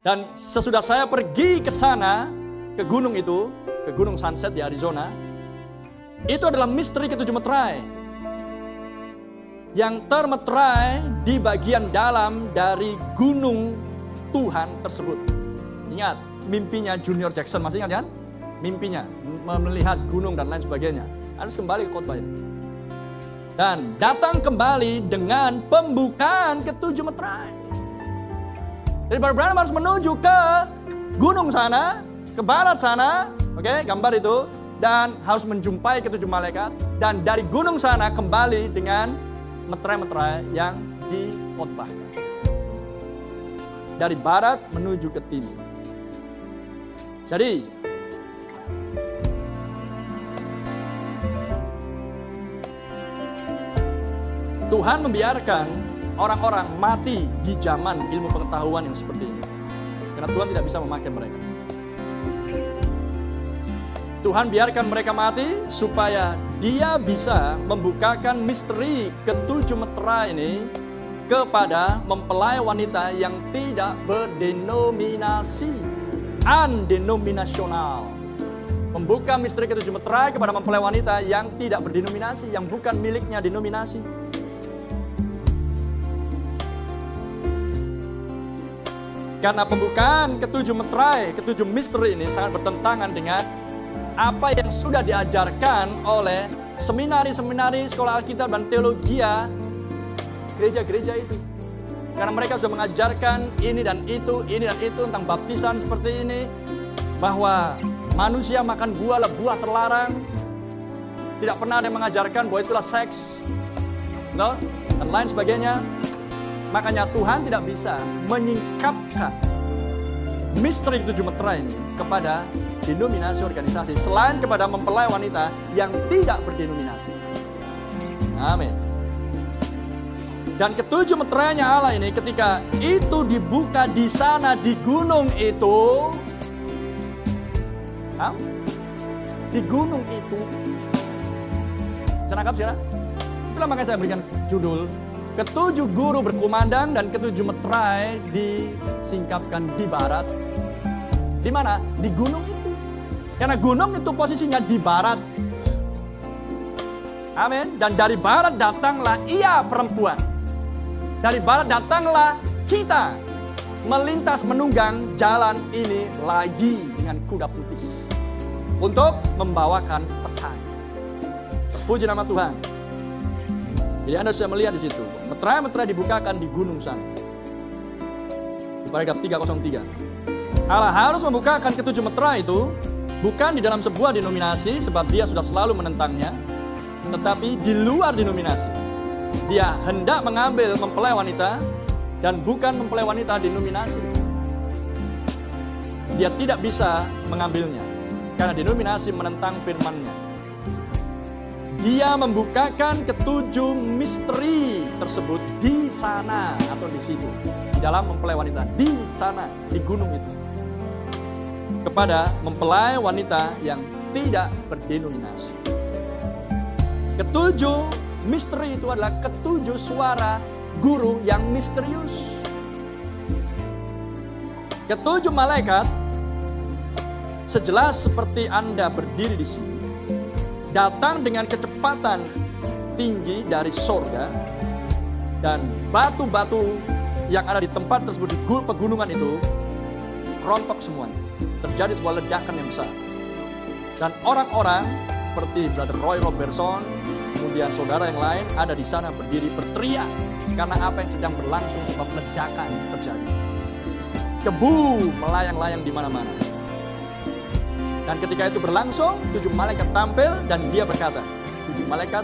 Dan sesudah saya pergi ke sana, ke gunung itu, ke Gunung Sunset di Arizona, itu adalah misteri ketujuh meterai yang termeterai di bagian dalam dari gunung Tuhan tersebut. Ingat, mimpinya Junior Jackson, masih ingat kan? Mimpinya, melihat gunung dan lain sebagainya. Harus kembali ke khotbah ini. Dan datang kembali dengan pembukaan ketujuh meterai. Jadi Brother Branham harus menuju ke gunung sana, ke barat sana, oke, gambar itu. Dan harus menjumpai ketujuh malaikat. Dan dari gunung sana kembali dengan meterai-meterai yang dikhotbahkan. Dari barat menuju ke timur. Jadi, Tuhan membiarkan orang-orang mati di zaman ilmu pengetahuan yang seperti ini. Karena Tuhan tidak bisa memakai mereka. Tuhan biarkan mereka mati supaya Dia bisa membukakan misteri ketujuh meterai ini kepada mempelai wanita yang tidak berdenominasi, undenominasional. Membuka misteri ketujuh meterai kepada mempelai wanita yang tidak berdenominasi, yang bukan miliknya denominasi. Karena pembukaan ketujuh meterai, ketujuh misteri ini sangat bertentangan dengan apa yang sudah diajarkan oleh seminari-seminari sekolah Alkitab dan teologia gereja-gereja itu. Karena mereka sudah mengajarkan ini dan itu tentang baptisan seperti ini, bahwa manusia makan buah terlarang. Tidak pernah ada yang mengajarkan bahwa itulah seks, dan lain sebagainya. Makanya Tuhan tidak bisa menyingkapkan misteri ketujuh meterai ini kepada denominasi organisasi selain kepada mempelai wanita yang tidak berdenominasi. Amin. Dan ketujuh meterainya Allah ini ketika itu dibuka di sana di gunung itu, di gunung itu, bisa nangkap saudara? Itulah makanya saya berikan judul ketujuh guru berkumandang dan ketujuh meterai disingkapkan di barat. Di mana? Di gunung itu. Karena gunung itu posisinya di barat. Amin. Dan dari barat datanglah ia perempuan. Dari barat datanglah kita melintas menunggang jalan ini lagi dengan kuda putih untuk membawakan pesan. Terpuji nama Tuhan. Jadi Anda sudah melihat di situ, meterai-meterai dibukakan di gunung sana. Di paragraf 303. Allah harus membukakan ketujuh meterai itu bukan di dalam sebuah denominasi sebab Dia sudah selalu menentangnya, tetapi di luar denominasi. Dia hendak mengambil mempelai wanita dan bukan mempelai wanita denominasi. Dia tidak bisa mengambilnya karena denominasi menentang firman-Nya. Dia membukakan ketujuh misteri tersebut di sana atau di situ, di dalam mempelai wanita, di sana, di gunung itu, kepada mempelai wanita yang tidak berdenominasi. Ketujuh misteri itu adalah ketujuh suara guru yang misterius. Ketujuh malaikat sejelas seperti Anda berdiri di sini, datang dengan kecepatan tinggi dari sorga, dan batu-batu yang ada di tempat tersebut di pegunungan itu rontok semuanya. Terjadi sebuah ledakan yang besar. Dan orang-orang seperti Brother Roy Robertson, kemudian saudara yang lain ada di sana berdiri berteriak karena apa yang sedang berlangsung sebab ledakan terjadi. Debu melayang-layang di mana-mana. Dan ketika itu berlangsung, 7 malaikat tampil dan dia berkata, 7 malaikat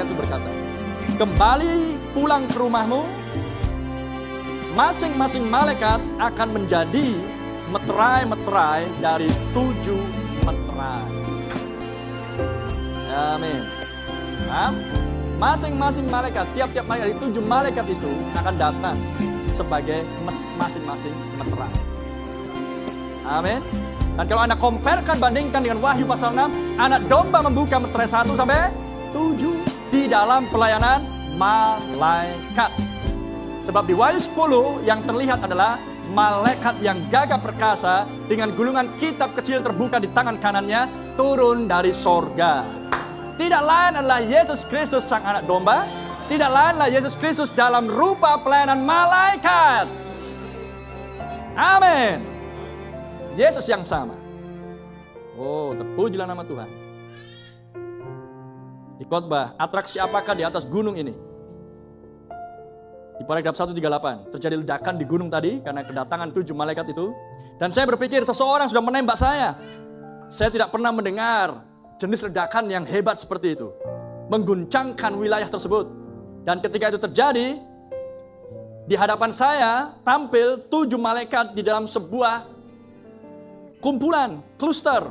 itu berkata, kembali pulang ke rumahmu, masing-masing malaikat akan menjadi meterai-meterai dari 7 meterai. Amin. Masing-masing malaikat, tiap-tiap malaikat dari 7 malaikat itu akan datang sebagai masing-masing meterai. Amin. Dan kalau Anda comparekan, bandingkan dengan Wahyu pasal 6, anak domba membuka meterai 1 sampai 7 di dalam pelayanan malaikat. Sebab di Wahyu 10 yang terlihat adalah malaikat yang gagah perkasa dengan gulungan kitab kecil terbuka di tangan kanannya turun dari sorga. Tidak lain adalah Yesus Kristus sang anak domba. Tidak lain adalah Yesus Kristus dalam rupa pelayanan malaikat. Amin. Yesus yang sama. Oh, terpujilah nama Tuhan. Di khotbah, atraksi apakah di atas gunung ini? Di paragraf 138, terjadi ledakan di gunung tadi karena kedatangan 7 malaikat itu. Dan saya berpikir seseorang sudah menembak saya. Saya tidak pernah mendengar jenis ledakan yang hebat seperti itu. Mengguncangkan wilayah tersebut. Dan ketika itu terjadi, di hadapan saya tampil 7 malaikat di dalam sebuah kumpulan, kluster.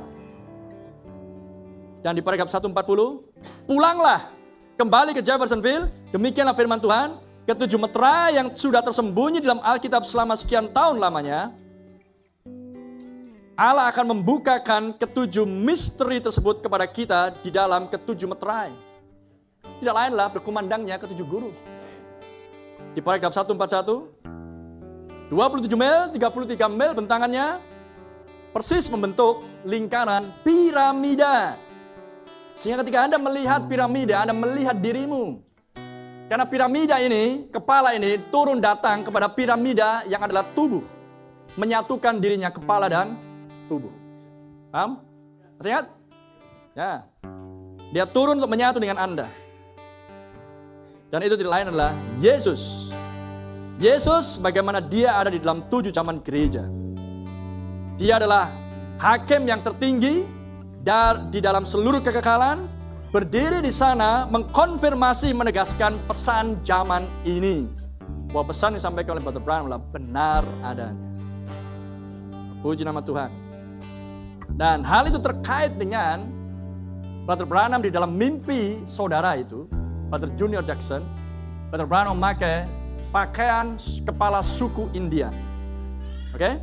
Dan di paragraf 140, pulanglah kembali ke Jeffersonville, demikianlah firman Tuhan, ke-7 meterai yang sudah tersembunyi dalam Alkitab selama sekian tahun lamanya, Allah akan membukakan ke-7 misteri tersebut kepada kita di dalam ke-7 meterai. Tidak lainlah berkumandangnya ke-7 guru. Di paragraf 141, 27 mil, 33 mil bentangannya, persis membentuk lingkaran piramida. Sehingga ketika Anda melihat piramida, Anda melihat dirimu. Karena piramida ini, kepala ini turun datang kepada piramida yang adalah tubuh. Menyatukan dirinya kepala dan tubuh. Paham? Masih ingat? Ya. Dia turun untuk menyatu dengan Anda. Dan itu tidak lain adalah Yesus. Yesus bagaimana dia ada di dalam 7 zaman gereja. Dia adalah hakim yang tertinggi di dalam seluruh kekekalan, berdiri di sana mengkonfirmasi, menegaskan pesan zaman ini. Bahwa pesan yang disampaikan oleh Brother Branham adalah benar adanya. Puji nama Tuhan. Dan hal itu terkait dengan Brother Branham di dalam mimpi saudara itu, Brother Junior Jackson. Brother Branham memakai pakaian kepala suku India. Oke?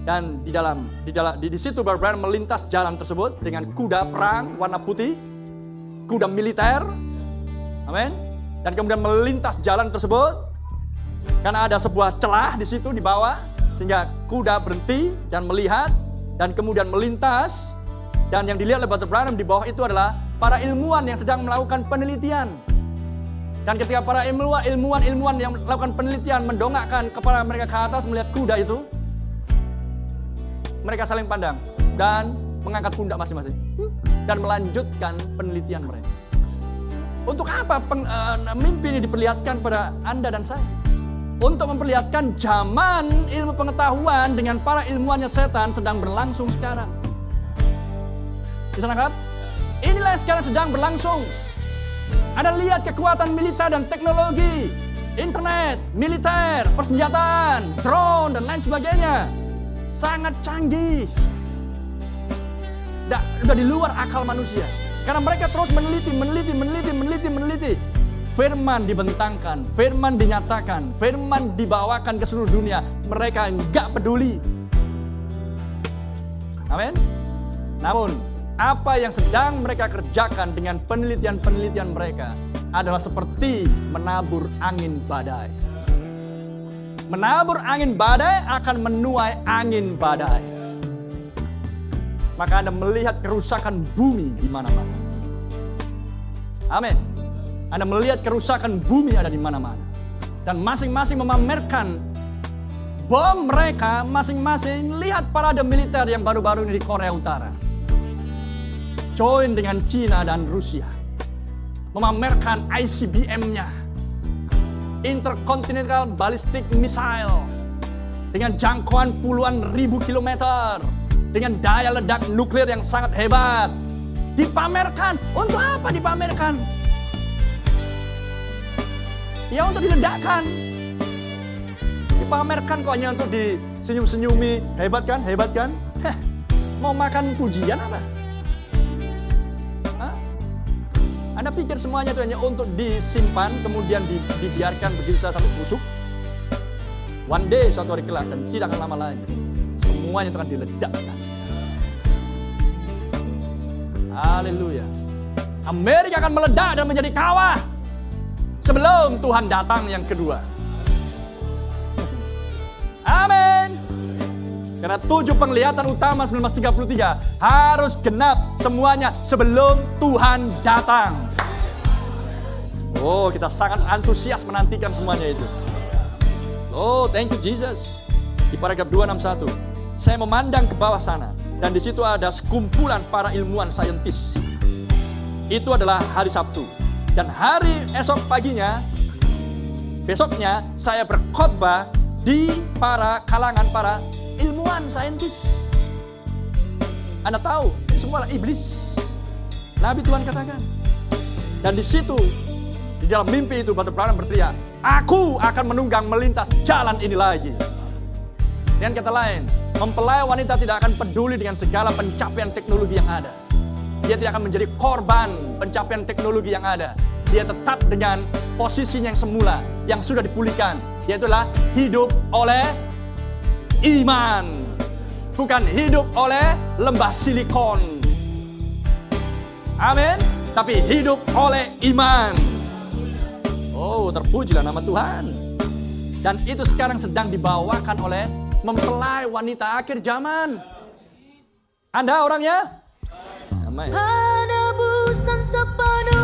Dan di situ Brother Branham melintas jalan tersebut dengan kuda perang warna putih, kuda militer, amin. Dan kemudian melintas jalan tersebut karena ada sebuah celah di situ di bawah, sehingga kuda berhenti dan melihat dan kemudian melintas. Dan yang dilihat oleh Brother Branham di bawah itu adalah para ilmuwan yang sedang melakukan penelitian. Dan ketika para ilmuwan yang melakukan penelitian mendongakkan kepala mereka ke atas melihat kuda itu, mereka saling pandang dan mengangkat pundak masing-masing dan melanjutkan penelitian mereka. Untuk apa mimpi ini diperlihatkan pada Anda dan saya? Untuk memperlihatkan zaman ilmu pengetahuan dengan para ilmuwannya setan sedang berlangsung sekarang. Bisa nangkap? Inilah yang sekarang sedang berlangsung. Anda lihat kekuatan militer dan teknologi, internet, militer, persenjataan, drone dan lain sebagainya. Sangat canggih. Udah di luar akal manusia. Karena mereka terus meneliti. Firman dibentangkan, firman dinyatakan, firman dibawakan ke seluruh dunia. Mereka enggak peduli. Amin. Namun, apa yang sedang mereka kerjakan dengan penelitian-penelitian mereka adalah seperti menabur angin badai. Menabur angin badai akan menuai angin badai. Maka Anda melihat kerusakan bumi di mana-mana. Amin. Anda melihat kerusakan bumi ada di mana-mana. Dan masing-masing memamerkan bom mereka masing-masing. Lihat parade militer yang baru-baru ini di Korea Utara. Join dengan Cina dan Rusia. Memamerkan ICBM-nya. Intercontinental Ballistic Missile. Dengan jangkauan puluhan ribu kilometer. Dengan daya ledak nuklir yang sangat hebat. Dipamerkan. Untuk apa dipamerkan? Ya untuk diledakkan. Dipamerkan kok hanya untuk disenyum-senyumi. Hebat kan? Hebat kan? Mau makan pujian apa? Anda pikir semuanya itu hanya untuk disimpan, kemudian dibiarkan begitu saja sampai busuk? One day, suatu hari kelak, dan tidak akan lama lagi. Semuanya itu akan diledakkan. Haleluya. Amerika akan meledak dan menjadi kawah sebelum Tuhan datang yang kedua. Amin. Karena 7 penglihatan utama 1933 harus genap semuanya sebelum Tuhan datang. Oh, kita sangat antusias menantikan semuanya itu. Oh, thank you Jesus. Di paragraf 261, saya memandang ke bawah sana dan di situ ada sekumpulan para ilmuwan saintis. Itu adalah hari Sabtu. Dan hari esok paginya, besoknya saya berkhotbah di kalangan para ilmuwan saintis. Anda tahu, semua iblis. Nabi Tuhan katakan. Dan di situ, di dalam mimpi itu, Brother Branham berteriak, aku akan menunggang melintas jalan ini lagi. Dengan kata lain, mempelai wanita tidak akan peduli dengan segala pencapaian teknologi yang ada. Dia tidak akan menjadi korban pencapaian teknologi yang ada. Dia tetap dengan posisinya yang semula, yang sudah dipulihkan. Yaitulah hidup oleh iman. Bukan hidup oleh lembah silikon. Amin. Tapi hidup oleh iman. Oh, terpujilah nama Tuhan. Dan itu sekarang sedang dibawakan oleh mempelai wanita akhir zaman. Anda orangnya? Amin. Penebusan sepenuh